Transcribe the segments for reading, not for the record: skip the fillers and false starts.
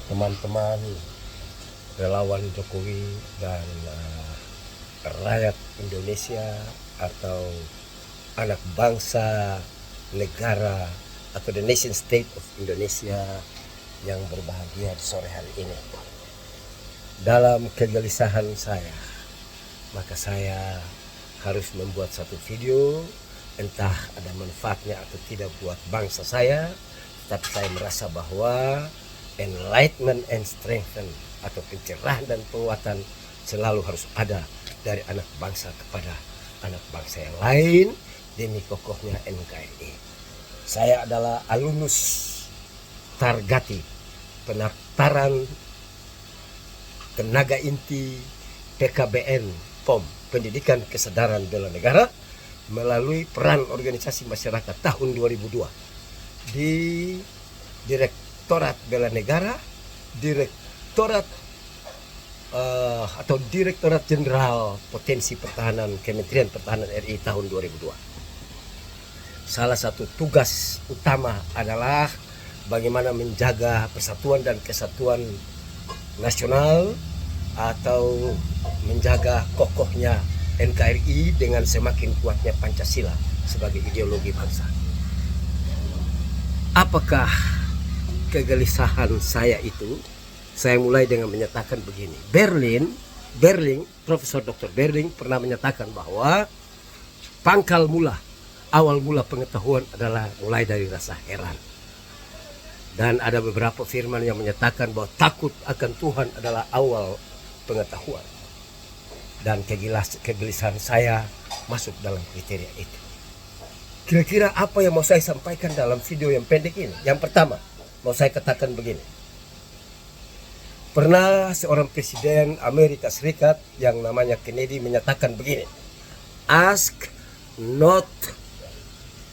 teman-teman relawan Jokowi dan rakyat Indonesia atau anak bangsa negara atau the nation state of Indonesia yang berbahagia di sore hari ini. Dalam kegelisahan saya, maka saya harus membuat satu video, entah ada manfaatnya atau tidak buat bangsa saya, tapi saya merasa bahwa enlightenment and strengthen atau pencerahan dan penguatan selalu harus ada dari anak bangsa kepada anak bangsa yang lain demi kokohnya NKRI. Saya adalah alumnus Targati, pendaftaran tenaga inti PKBN POM, Pendidikan Kesadaran Bela Negara, melalui peran organisasi masyarakat tahun 2002 di Direktorat Bela Negara, Direktorat atau Direktorat Jenderal Potensi Pertahanan Kementerian Pertahanan RI tahun 2002. Salah satu tugas utama adalah bagaimana menjaga persatuan dan kesatuan nasional atau menjaga kokohnya NKRI dengan semakin kuatnya Pancasila sebagai ideologi bangsa. Apakah kegelisahan saya itu? Saya mulai dengan menyatakan begini. Berling, Profesor Dr. Berling pernah menyatakan bahwa awal mula pengetahuan adalah mulai dari rasa heran. Dan ada beberapa firman yang menyatakan bahwa takut akan Tuhan adalah awal pengetahuan. Dan kegelisahan saya masuk dalam kriteria itu. Kira-kira apa yang mau saya sampaikan dalam video yang pendek ini? Yang pertama, mau saya katakan begini. Pernah seorang presiden Amerika Serikat yang namanya Kennedy menyatakan begini. Ask not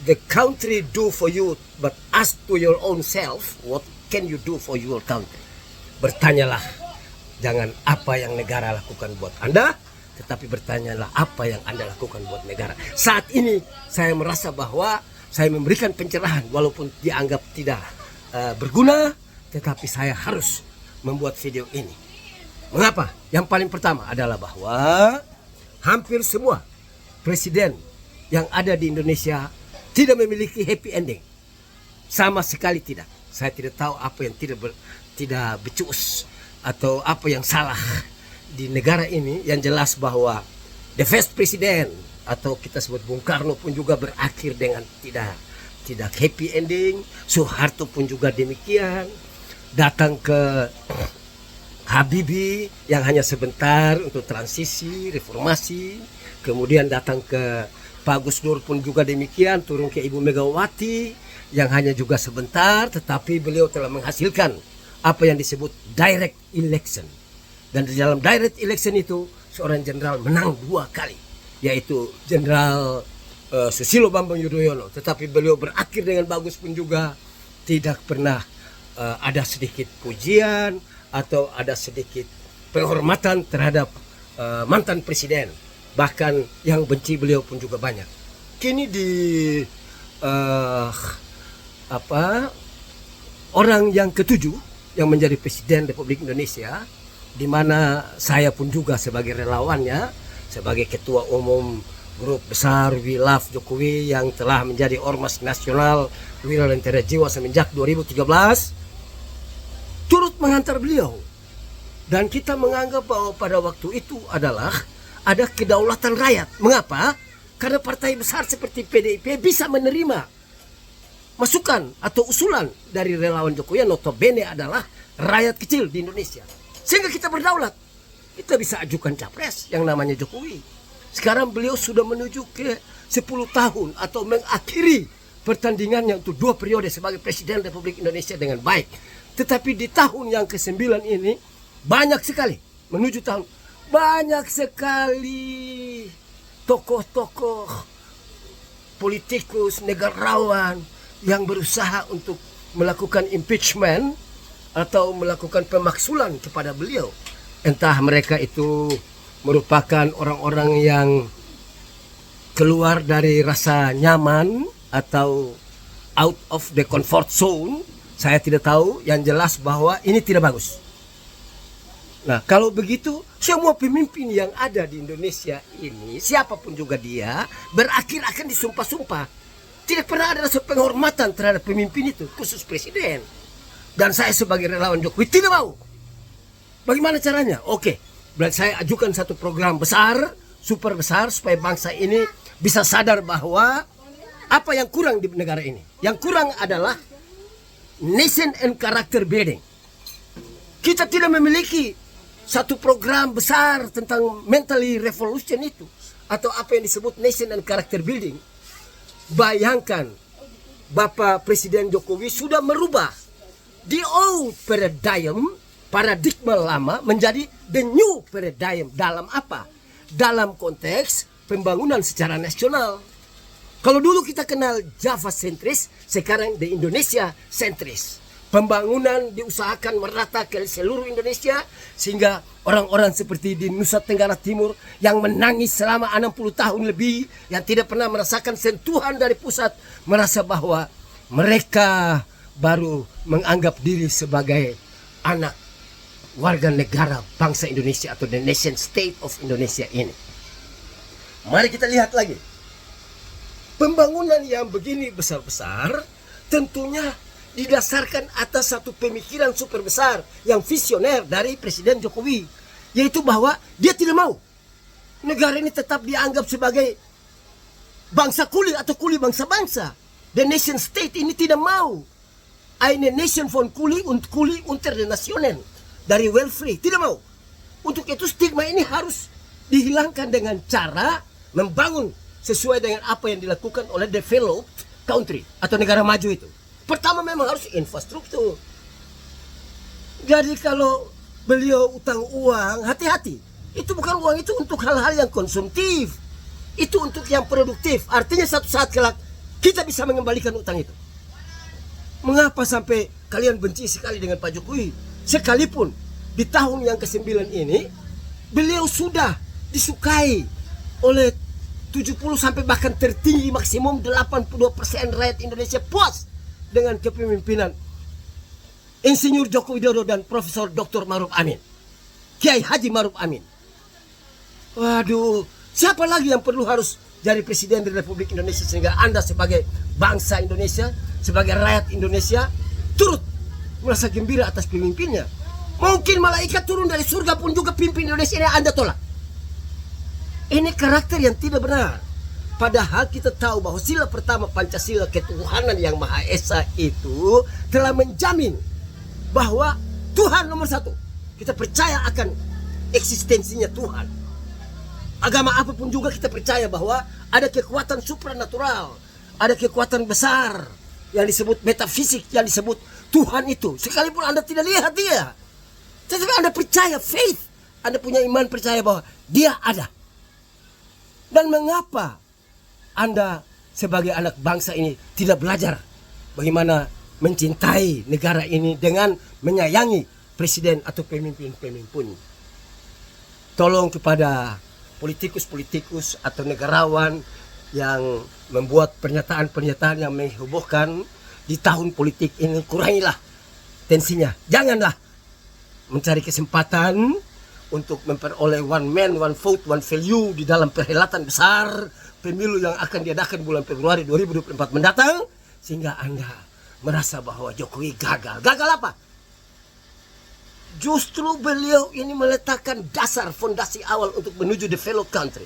the country do for you, but ask to your own self, what can you do for your country? Bertanyalah, jangan apa yang negara lakukan buat Anda, tetapi bertanyalah apa yang Anda lakukan buat negara. Saat ini saya merasa bahwa saya memberikan pencerahan walaupun dianggap tidak berguna, tetapi saya harus membuat video ini. Mengapa? Yang paling pertama adalah bahwa hampir semua presiden yang ada di Indonesia tidak memiliki happy ending. Sama sekali tidak. Saya tidak tahu apa yang tidak becus atau apa yang salah di negara ini. Yang jelas bahwa the first president atau kita sebut Bung Karno pun juga berakhir dengan tidak happy ending. Soeharto pun juga demikian. Datang ke Habibie yang hanya sebentar untuk transisi, reformasi. Kemudian datang ke Pak Gus Dur pun juga demikian, turun ke Ibu Megawati yang hanya juga sebentar, tetapi beliau telah menghasilkan apa yang disebut direct election. Dan di dalam direct election itu seorang jenderal menang 2 kali, yaitu Jenderal Susilo Bambang Yudhoyono. Tetapi beliau berakhir dengan bagus pun juga, tidak pernah ada sedikit pujian atau ada sedikit penghormatan terhadap mantan presiden. Bahkan yang benci beliau pun juga banyak. Kini di orang yang ketujuh yang menjadi presiden Republik Indonesia, di mana saya pun juga sebagai relawannya, sebagai ketua umum grup besar We Love Jokowi yang telah menjadi ormas nasional Wira Lentera Jiwa semenjak 2013, turut mengantar beliau. Dan kita menganggap bahwa pada waktu itu adalah ada kedaulatan rakyat. Mengapa? Karena partai besar seperti PDIP bisa menerima masukan atau usulan dari relawan Jokowi yang notabene adalah rakyat kecil di Indonesia. Sehingga kita berdaulat. Kita bisa ajukan capres yang namanya Jokowi. Sekarang beliau sudah menuju ke 10 tahun atau mengakhiri pertandingannya untuk 2 periode sebagai Presiden Republik Indonesia dengan baik. Tetapi di tahun yang ke-9 ini banyak sekali banyak sekali tokoh-tokoh politikus negarawan yang berusaha untuk melakukan impeachment atau melakukan pemaksulan kepada beliau. Entah mereka itu merupakan orang-orang yang keluar dari rasa nyaman atau out of the comfort zone Saya tidak tahu, yang jelas bahwa ini tidak bagus. Nah, kalau begitu, semua pemimpin yang ada di Indonesia ini, siapapun juga dia, berakhir akan disumpah-sumpah. Tidak pernah ada rasa penghormatan terhadap pemimpin itu, khusus presiden. Dan saya sebagai relawan Jokowi tidak mau. Bagaimana caranya? Oke, berarti saya ajukan satu program besar, super besar, supaya bangsa ini bisa sadar bahwa apa yang kurang di negara ini. Yang kurang adalah nation and character building. Kita tidak memiliki satu program besar tentang mentally revolution itu, atau apa yang disebut nation and character building. Bayangkan, Bapak Presiden Jokowi sudah merubah the old paradigma lama menjadi the new paradigm. Dalam apa? Dalam konteks pembangunan secara nasional. Kalau dulu kita kenal Java sentris, sekarang di Indonesia sentris. Pembangunan diusahakan merata ke seluruh Indonesia, sehingga orang-orang seperti di Nusa Tenggara Timur yang menangis selama 60 tahun lebih, yang tidak pernah merasakan sentuhan dari pusat, merasa bahwa mereka baru menganggap diri sebagai anak warga negara bangsa Indonesia atau the nation state of Indonesia ini. Mari kita lihat lagi. Pembangunan yang begini besar-besar tentunya didasarkan atas satu pemikiran super besar yang visioner dari Presiden Jokowi, yaitu bahwa dia tidak mau negara ini tetap dianggap sebagai bangsa kuli atau kuli bangsa-bangsa. The nation state ini tidak mau. Eine nation von kuli und kuli unter den Nationen, dari welfare, tidak mau. Untuk itu stigma ini harus dihilangkan dengan cara membangun sesuai dengan apa yang dilakukan oleh developed country atau negara maju itu. Pertama memang harus infrastruktur. Jadi kalau beliau utang uang, hati-hati. Itu bukan uang itu untuk hal-hal yang konsumtif. Itu untuk yang produktif. Artinya satu saat kelak kita bisa mengembalikan utang itu. Mengapa sampai kalian benci sekali dengan Pak Jokowi? Sekalipun di tahun yang ke-9 ini, beliau sudah disukai oleh 70 sampai bahkan tertinggi maksimum 82% rakyat Indonesia puas dengan kepemimpinan Insinyur Joko Widodo dan Profesor Dr. Maruf Amin, Kiai Haji Maruf Amin. Waduh, siapa lagi yang perlu harus jadi presiden di Republik Indonesia sehingga Anda sebagai bangsa Indonesia, sebagai rakyat Indonesia turut merasa gembira atas pemimpinnya? Mungkin malaikat turun dari surga pun juga pimpin Indonesia ini Anda tolak. Ini karakter yang tidak benar. Padahal kita tahu bahwa sila pertama Pancasila, ketuhanan yang Maha Esa, itu telah menjamin bahwa Tuhan nomor satu. Kita percaya akan eksistensinya Tuhan. Agama apapun juga kita percaya bahwa ada kekuatan supranatural, ada kekuatan besar yang disebut metafisik, yang disebut Tuhan itu. Sekalipun Anda tidak lihat dia, tetapi Anda percaya, faith, Anda punya iman percaya bahwa dia ada. Dan mengapa Anda sebagai anak bangsa ini tidak belajar bagaimana mencintai negara ini dengan menyayangi presiden atau pemimpin-pemimpin? Tolong kepada politikus-politikus atau negarawan yang membuat pernyataan-pernyataan yang menghebohkan di tahun politik ini, kurangilah tensinya. Janganlah mencari kesempatan untuk memperoleh one man, one vote, one value di dalam perhelatan besar pemilu yang akan diadakan bulan Februari 2024 mendatang, sehingga Anda merasa bahwa Jokowi gagal. Gagal apa? Justru beliau ini meletakkan dasar fondasi awal untuk menuju developed country,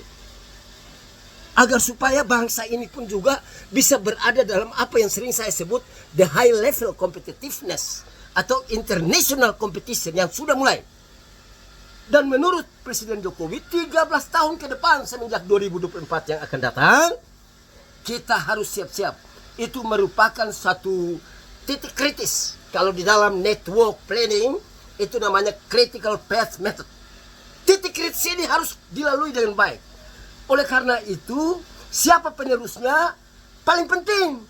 agar supaya bangsa ini pun juga bisa berada dalam apa yang sering saya sebut the high level competitiveness atau international competition yang sudah mulai. Dan menurut Presiden Jokowi, 13 tahun ke depan semenjak 2024 yang akan datang, kita harus siap-siap. Itu merupakan satu titik kritis. Kalau di dalam network planning, itu namanya critical path method. Titik kritis ini harus dilalui dengan baik. Oleh karena itu, siapa penerusnya paling penting.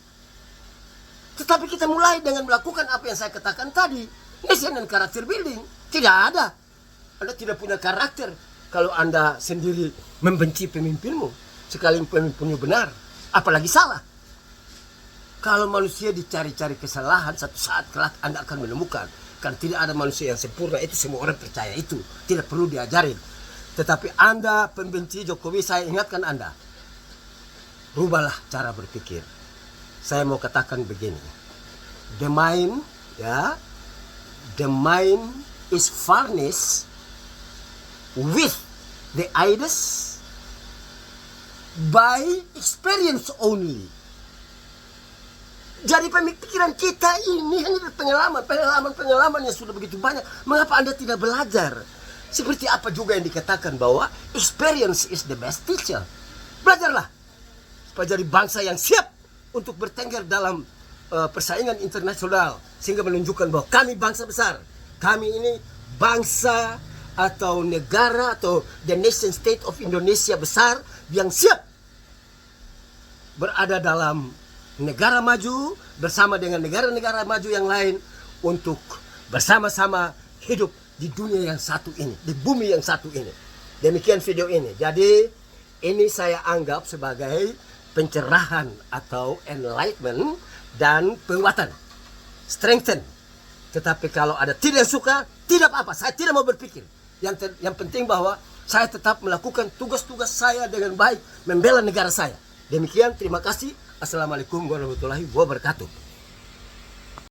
Tetapi kita mulai dengan melakukan apa yang saya katakan tadi. Nation and character building. Tidak ada. Anda tidak punya karakter kalau Anda sendiri membenci pemimpinmu. Sekalipun pemimpinmu benar, apalagi salah. Kalau manusia dicari-cari kesalahan, satu saat kelak Anda akan menemukan. Kan tidak ada manusia yang sempurna, itu semua orang percaya itu. Tidak perlu diajarin. Tetapi Anda pembenci Jokowi, saya ingatkan Anda. Rubahlah cara berpikir. Saya mau katakan begini. The mind, ya, the mind is furnished with the ideas by experience only. Jadi pemikiran kita ini hanya pengalaman yang sudah begitu banyak. Mengapa Anda tidak belajar? Seperti apa juga yang dikatakan bahwa experience is the best teacher. Belajarlah supaya jadi bangsa yang siap untuk bertengger dalam persaingan internasional, sehingga menunjukkan bahwa kami bangsa besar. Kami ini bangsa atau negara atau the nation state of Indonesia besar yang siap berada dalam negara maju bersama dengan negara-negara maju yang lain untuk bersama-sama hidup di dunia yang satu ini, di bumi yang satu ini. Demikian video ini. Jadi ini saya anggap sebagai pencerahan atau enlightenment dan penguatan, strengthen. Tetapi kalau ada tidak suka, tidak apa-apa. Saya tidak mau berpikir. Yang penting bahwa saya tetap melakukan tugas-tugas saya dengan baik, membela negara saya. Demikian, terima kasih. Assalamualaikum warahmatullahi wabarakatuh.